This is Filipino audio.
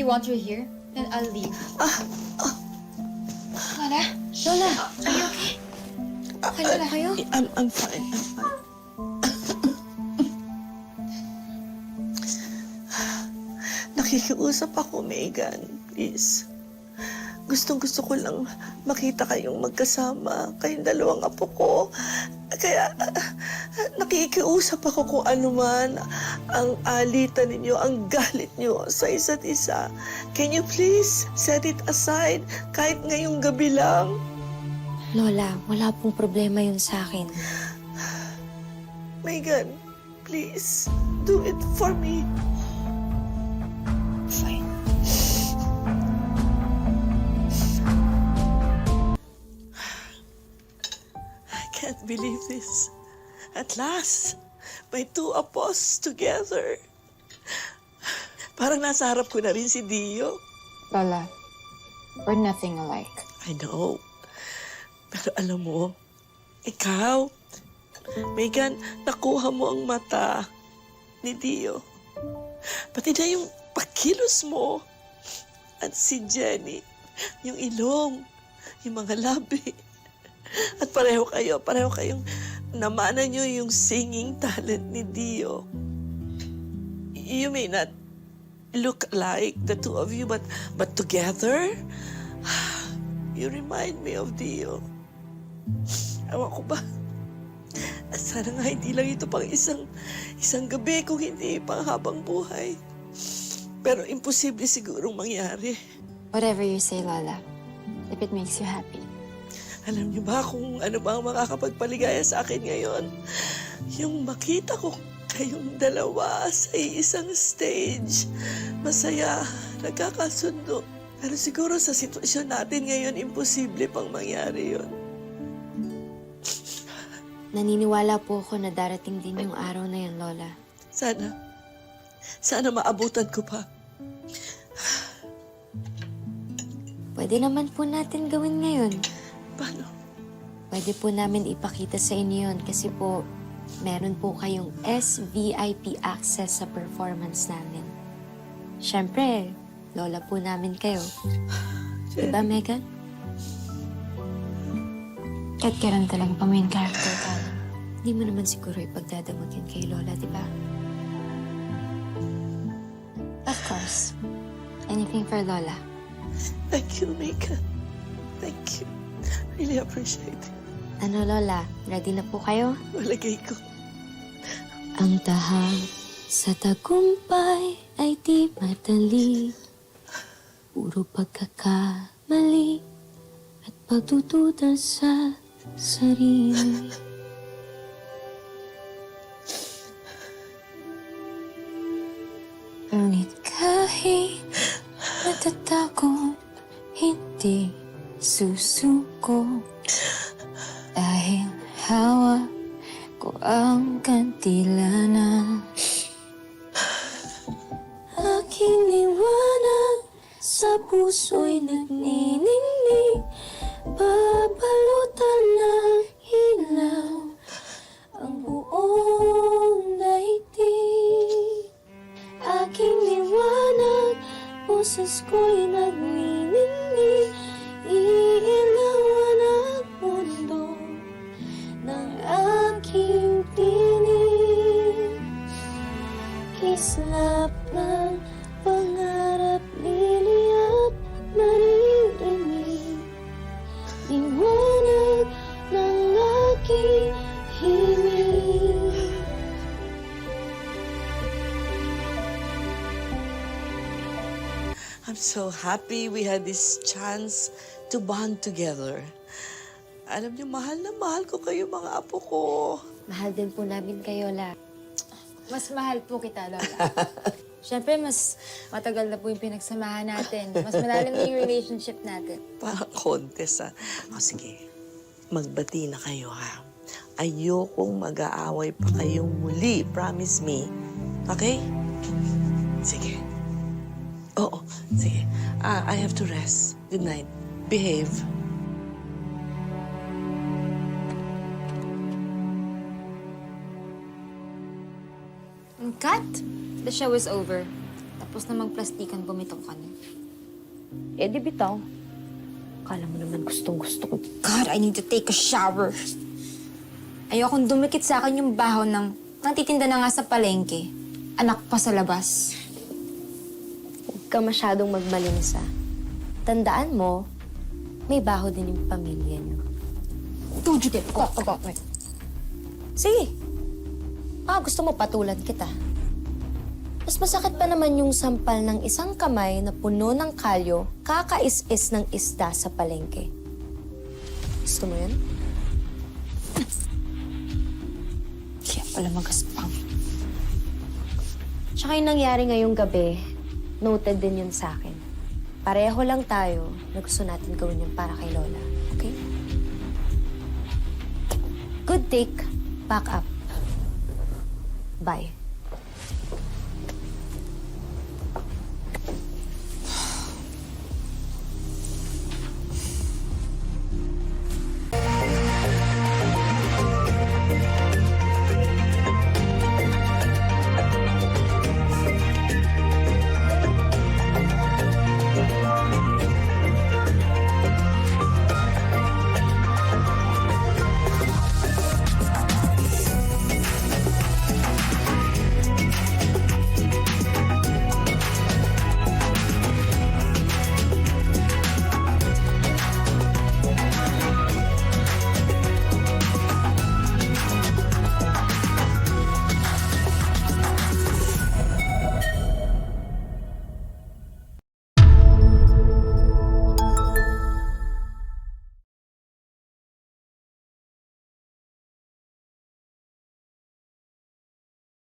you want her here, then I'll leave. Lola? Lola, are you okay? Okay na ba kayo? I'm fine. Nakikiusap ako, Megan. Please. Gustong-gusto ko lang makita kayong magkasama, kayong dalawang apo ko. Kaya nakikiusap ako kung ano man ang alitan ninyo, ang galit nyo sa isa't isa. Can you please set it aside kahit ngayong gabi lang? Lola, wala pong problema yun sa akin. Megan, please, do it for me. Fine. I can't believe this. At last, may two apos together. Parang nasa harap ko na rin si Dio. Lola, we're nothing alike. I know. Pero alam mo, ikaw, Megan, nakuha mo ang mata ni Dio. Pati na yung pakilos mo. At si Jenny, yung ilong, yung mga labi. At pareho kayong namana nyo yung singing talent ni Dio. You may not look like the two of you, but together, you remind me of Dio. Ewan ko ba? Sana nga hindi lang ito pang isang gabi kung hindi pang habang buhay. Pero imposible sigurong mangyari. Whatever you say, Lola. If it makes you happy. Alam niyo ba kung ano ba ang makakapagpaligaya sa akin ngayon? Yung makita ko kayong dalawa sa isang stage. Masaya, nagkakasundo. Pero siguro sa sitwasyon natin ngayon, imposible pang mangyari yon. Naniniwala po ako na darating din yung araw na yun, Lola. Sana maabutan ko pa. Pwede naman po natin gawin ngayon. Paano? Pwede po namin ipakita sa inyo yun kasi po meron po kayong SVIP access sa performance namin. Siyempre, lola po namin kayo. Diba, Megan? Kahit kailan talaga pa main character ka. Hindi mo naman siguro ipagdadamot yun kay Lola, diba? Of course. Anything for Lola. Thank you, Megan. Thank you. Really appreciate it. Ano, Lola? Ready na po kayo? Malagay ko. Ang tahang sa tagumpay ay di madali. Puro pagkakamali at pagdududa sa sarili. Ngunit kahit natatakot, hindi susuko. Dahil hawak ko ang kantilanan. Aking liwanag sa puso'y nagniningning. Babalutan ng ilaw ang buong daigdig. Aking liwanag, boses ko'y nagniningning. Iilawan ang mundo ng aking tinig. Kislap ng pangarap, liliyap, maririnig. Liwanag ng aking himig. I'm so happy we had this chance to bond together. Alam niyo, mahal na mahal ko kayo, mga apo ko. Mahal din po namin kayo, La. Mas mahal po kita, Lola. Siyempre, mas matagal na po yung pinagsamahan natin. Mas malalim na yung relationship natin. Parang contest, ha? O, sige. Magbati na kayo, ha? Ayokong mag-aaway pa kayong muli. Promise me. Okay? Sige. Oo, sige. I have to rest. Good night. Behave. Cut! The show is over. Tapos na magplastikan, bumitaw ka na. Eh, di bitaw. Kala mo naman gustong-gusto ko. God, I need to take a shower. Ayokong dumikit sa akin yung baho ng natitinda na nga sa palengke. Anak pa sa labas. Huwag ka masyadong magmalinis, ah. Tandaan mo, may baho din yung pamilya niyo. Don't you get caught about me. Sige. Gusto mo patulan kita. Mas masakit pa naman yung sampal ng isang kamay na puno ng kalyo, kakais-is ng isda sa palengke. Gusto mo yun? Kaya pala magaspang. Tsaka yung nangyari ngayong gabi, noted din yun sa akin. Pareho lang tayo na gusto natin gawin yun para kay Lola. Okay? Good take. Back up. Bye.